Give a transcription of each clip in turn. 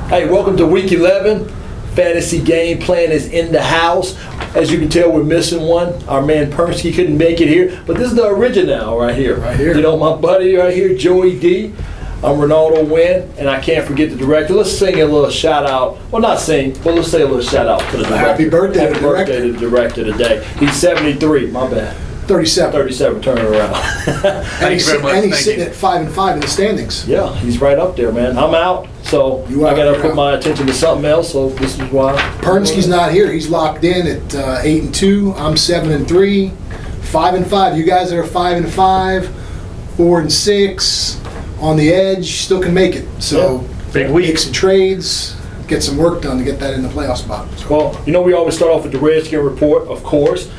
Hey, welcome to Week 11. Fantasy game plan is in the house. As you can tell, we're missing one. Our man Persky couldn't make it here, but this is the original right here. Right here. You know, my buddy right here, Joey D. I'm Ronaldo Wynn, and I can't forget the director. Let's sing a little shout out. Well, not sing, but let's say a little shout out to the director. Happy birthday Happy birthday to the director today. He's 73. My bad. 37. 37. Turn it around. And he's sitting at 5-5 in the standings. Yeah, he's right up there, man. I'm out, so I got to put my attention to something else. So this is why. Pernsky's not here. He's locked in at 8-2. I'm 7-3. 5-5. You guys that are 5-5, 4-6, on the edge, still can make it. So big week. Make some trades, get some work done to get that in the playoff spot. So. Well, you know we always start off with the Redskin report, of course.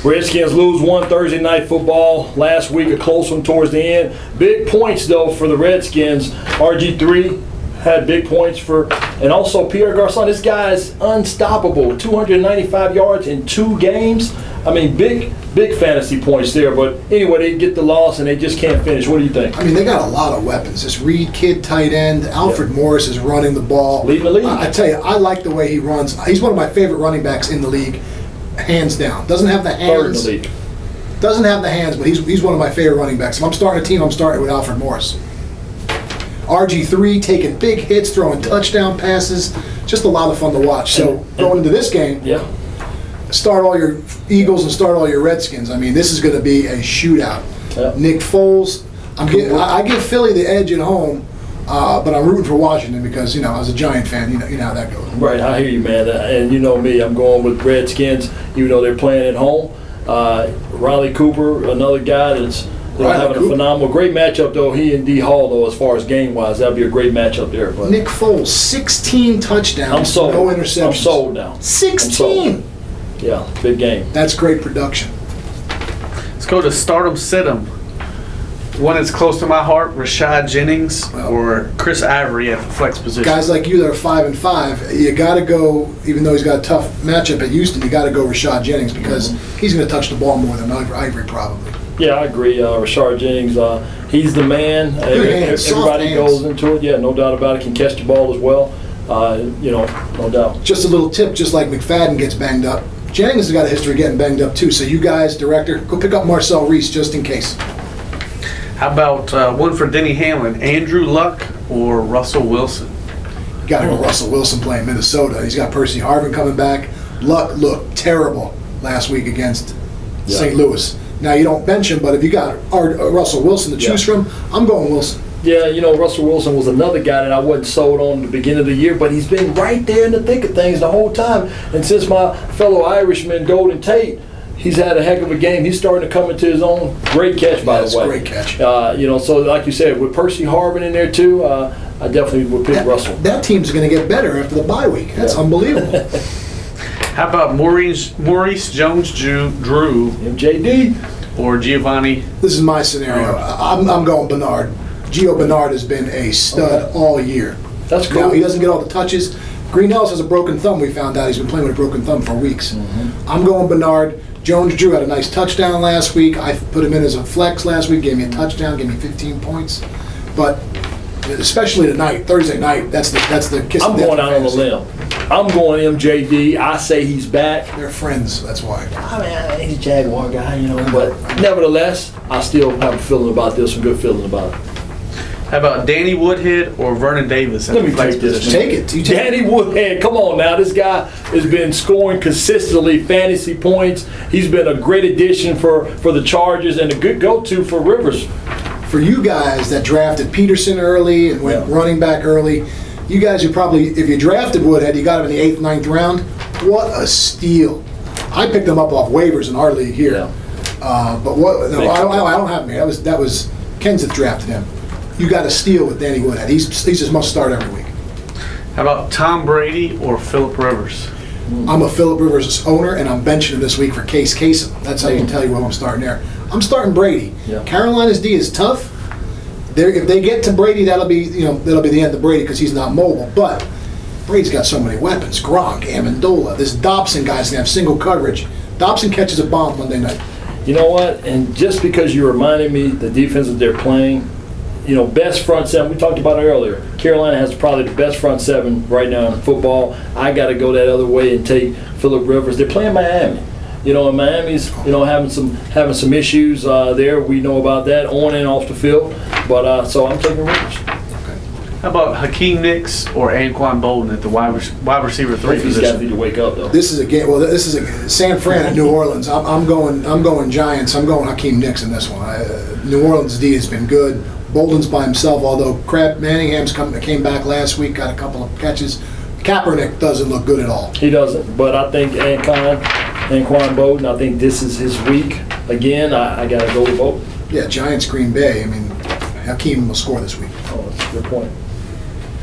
Redskins lose one Thursday night football last week, a close one towards the end. Big points, though, for the Redskins. RG3 had big points and also Pierre Garçon. This guy is unstoppable. 295 yards in 2 games. I mean, big fantasy points there. But anyway, they get the loss and they just can't finish. What do you think? I mean, they got a lot of weapons. This Reed kid, tight end. Alfred Morris is running the ball. Leading the league. I tell you, I like the way he runs. He's one of my favorite running backs in the league. Hands down. Doesn't have the hands. Third in the league. Doesn't have the hands, but he's one of my favorite running backs. If I'm starting a team, I'm starting with Alfred Morris. RG3 taking big hits, throwing touchdown passes. Just a lot of fun to watch. So going into this game, start all your Eagles and start all your Redskins. I mean, this is going to be a shootout. Yeah. Nick Foles. I give Philly the edge at home. But I'm rooting for Washington because, as a Giant fan, you know how that goes. Right, I hear you, man. And you know me, I'm going with Redskins, even though they're playing at home. Riley Cooper, another guy that's having a phenomenal, great matchup, though. He and D. Hall, though, as far as game-wise, that would be a great matchup there. But Nick Foles, 16 touchdowns, I'm sold. no interceptions. I'm sold now. 16! Yeah, big game. That's great production. Let's go to Stardom Sid'em. One that's close to my heart, Rashad Jennings or Chris Ivory at the flex position. Guys like you that are 5-5, you got to go, even though he's got a tough matchup at Houston, you got to go Rashad Jennings because he's going to touch the ball more than Ivory probably. Yeah, I agree. Rashad Jennings, he's the man. Everybody goes into it. Yeah, no doubt about it. Can catch the ball as well. No doubt. Just a little tip, just like McFadden gets banged up, Jennings has got a history of getting banged up too. So you guys, director, go pick up Marcel Reese just in case. How about one for Denny Hamlin, Andrew Luck or Russell Wilson? You got to go Russell Wilson playing Minnesota. He's got Percy Harvin coming back. Luck looked terrible last week against St. Louis. Now, you don't bench him, but if you got Russell Wilson to choose from, I'm going Wilson. Yeah, Russell Wilson was another guy that I wasn't sold on at the beginning of the year, but he's been right there in the thick of things the whole time. And since my fellow Irishman, Golden Tate, he's had a heck of a game. He's starting to come into his own. Great catch, by the way. Great catch. So like you said, with Percy Harvin in there too, I definitely would pick Russell. That team's going to get better after the bye week. That's unbelievable. How about Maurice Jones-Drew, MJD, or Giovanni? This is my scenario. I'm going Bernard. Gio Bernard has been a stud all year. That's cool. Now, he doesn't get all the touches. Greenells has a broken thumb, we found out. He's been playing with a broken thumb for weeks. I'm going Bernard. Jones-Drew had a nice touchdown last week. I put him in as a flex last week, gave me a touchdown, gave me 15 points. But especially tonight, Thursday night, that's the kiss of death. I'm going out on a limb. I'm going MJD. I say he's back. They're friends, that's why. I mean, he's a Jaguar guy, but nevertheless, I still have a feeling about this, a good feeling about it. How about Danny Woodhead or Vernon Davis at Let the me flex take this. position? Take it. Danny Woodhead, come on now. This guy has been scoring consistently fantasy points. He's been a great addition for the Chargers and a good go-to for Rivers. For you guys that drafted Peterson early and went running back early, you guys who probably, if you drafted Woodhead, you got him in the 8th, 9th round. What a steal. I picked him up off waivers in our league here. Yeah. But what? No, I don't have him here. That was Kenseth drafted him. You got a steal with Danny Woodhead. He's just must start every week. How about Tom Brady or Phillip Rivers? I'm a Phillip Rivers owner, and I'm benching him this week for Case Kasem. That's how you can tell you who I'm starting there. I'm starting Brady. Yeah. Carolina's D is tough. If they get to Brady, that'll be the end of Brady because he's not mobile. But Brady's got so many weapons. Gronk, Amendola. This Dobson guy's gonna have single coverage. Dobson catches a bomb Monday night. You know what? And just because you reminded me the defense that they're playing, best front seven. We talked about it earlier. Carolina has probably the best front seven right now in football. I got to go that other way and take Phillip Rivers. They're playing Miami. And Miami's, having some issues there. We know about that on and off the field. But so I'm taking Rivers. How about Hakeem Nicks or Anquan Bolden at the wide receiver 3 These guys position? need to wake up though. This is a game. Well, this is a San Fran at New Orleans. I'm going Giants. I'm going Hakeem Nicks in this one. New Orleans D has been good. Bolden's by himself, although Manningham's came back last week, got a couple of catches. Kaepernick doesn't look good at all. He doesn't, but I think Anquan Bolden, I think this is his week. Again, I got to go with Bolden. Yeah, Giants, Green Bay. I mean, Hakeem will score this week. Oh, that's a good point.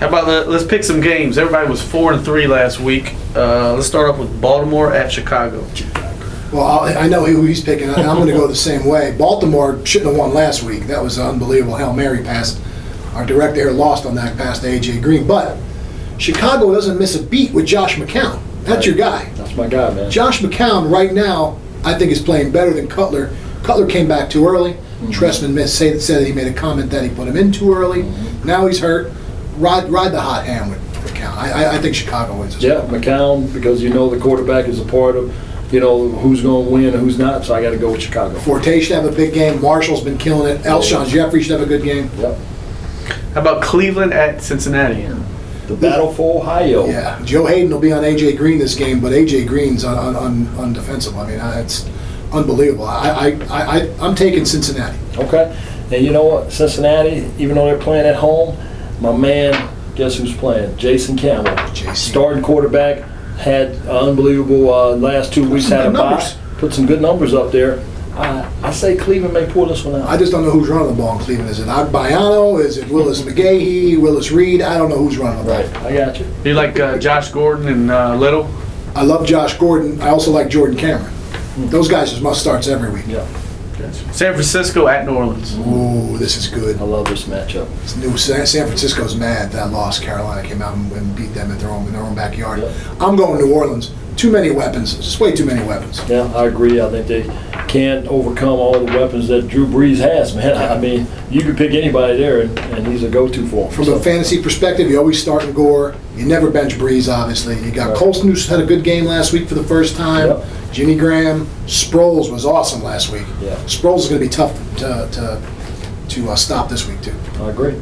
How about let's pick some games. Everybody was 4-3 last week. Let's start off with Baltimore at Chicago. Well, I know who he's picking. I'm going to go the same way. Baltimore shouldn't have won last week. That was an unbelievable Hail Mary pass. Our director here lost on that pass to A.J. Green. But Chicago doesn't miss a beat with Josh McCown. That's your guy. That's my guy, man. Josh McCown right now, I think, is playing better than Cutler. Cutler came back too early. Trestman said he made a comment that he put him in too early. Now he's hurt. Ride the hot hand with McCown. I think Chicago wins this. Yeah, McCown, because the quarterback is a part of, who's going to win and who's not, so I got to go with Chicago. Forte should have a big game. Marshall's been killing it. Alshon Jeffrey should have a good game. Yep. How about Cleveland at Cincinnati? The battle for Ohio. Yeah, Joe Hayden will be on A.J. Green this game, but A.J. Green's undefensible. I mean, it's unbelievable. I'm taking Cincinnati. Okay. And you know what? Cincinnati, even though they're playing at home, my man, guess who's playing? Jason Campbell. JC. Starting quarterback, had unbelievable last 2 weeks, had a bye. Put some good numbers up there. I say Cleveland may pull this one out. I just don't know who's running the ball in Cleveland. Is it Agbayano? Is it Willis McGahee? Willis Reed? I don't know who's running the ball. Right, I got you. Do you like Josh Gordon and Little? I love Josh Gordon. I also like Jordan Cameron. Those guys just must starts every week. Yeah, San Francisco at New Orleans. Ooh, this is good. I love this matchup. San Francisco's mad that lost. Carolina came out and beat them in their own backyard. Yep. I'm going New Orleans. Too many weapons. Just way too many weapons. Yeah, I agree. I think they can't overcome all the weapons that Drew Brees has, man. I mean, you could pick anybody there, and he's a go-to for him. From a fantasy perspective, you always start in Gore. You never bench Breeze, obviously. You got Right. Colston, who's had a good game last week for the first time. Yep. Jimmy Graham. Sproles was awesome last week. Yeah. Sproles is going to be tough to stop this week, too. I agree.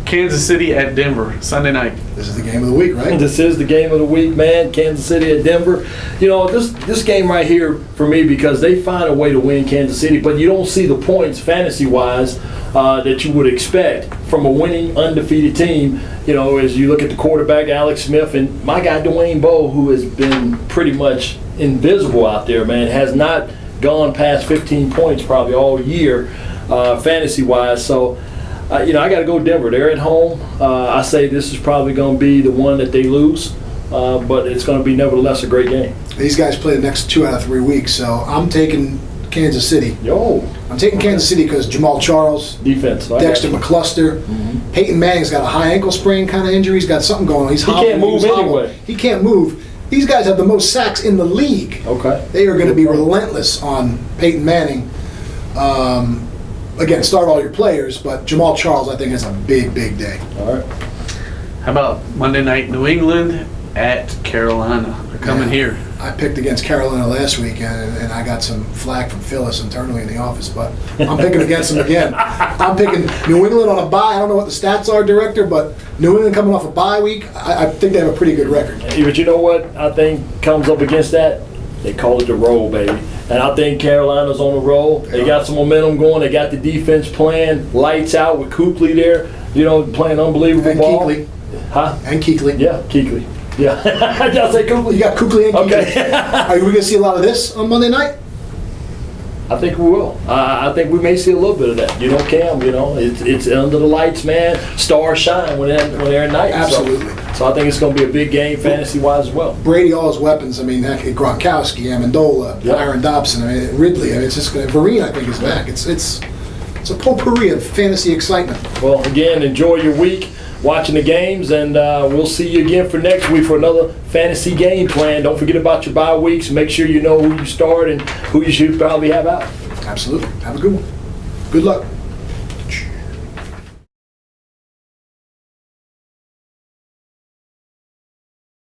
Kansas City at Denver, Sunday night. This is the game of the week, right? This is the game of the week, man. Kansas City at Denver. This game right here for me, because they find a way to win Kansas City, but you don't see the points fantasy-wise that you would expect from a winning, undefeated team. As you look at the quarterback, Alex Smith, and my guy Dwayne Bowe, who has been pretty much invisible out there, man, has not gone past 15 points probably all year fantasy-wise. So, I got to go Denver. They're at home. I say this is probably going to be the one that they lose, but it's going to be nevertheless a great game. These guys play the next 2 out of 3 weeks, so I'm taking Kansas City. I'm taking Kansas City because Jamal Charles, Defense. Dexter McCluster, Peyton Manning's got a high ankle sprain kind of injury. He's got something going on. He can't move anyway. He can't move. These guys have the most sacks in the league. Okay. They are going to be relentless on Peyton Manning. Again, start all your players, but Jamal Charles, I think, has a big, big day. All right. How about Monday night, New England at Carolina? They're coming here. I picked against Carolina last week, and I got some flack from Phyllis internally in the office, but I'm picking against them again. I'm picking New England on a bye. I don't know what the stats are, Director, but New England coming off a bye week, I think they have a pretty good record. But you know what I think comes up against that? They call it the roll, baby. And I think Carolina's on the roll. They got some momentum going. They got the defense playing lights out with Kuechly there, playing unbelievable And ball. Kuechly. Huh? And Kuechly. Yeah, Kuechly. Yeah. Did I say Kuechly? You got Kuechly and Kuechly. Okay. Are we going to see a lot of this on Monday night? I think we will. I think we may see a little bit of that. Cam, it's under the lights, man. Stars shine when they're at night. Absolutely. So I think it's going to be a big game fantasy-wise as well. Brady, all his weapons. I mean, Gronkowski, Amendola, Yep. Aaron Dobson, Ridley. It's just going to. Vereen, I think, is back. It's a potpourri of fantasy excitement. Well, again, enjoy your week watching the games, and we'll see you again for next week for another fantasy game plan. Don't forget about your bye weeks. Make sure you know who you start and who you should probably have out. Absolutely. Have a good one. Good luck.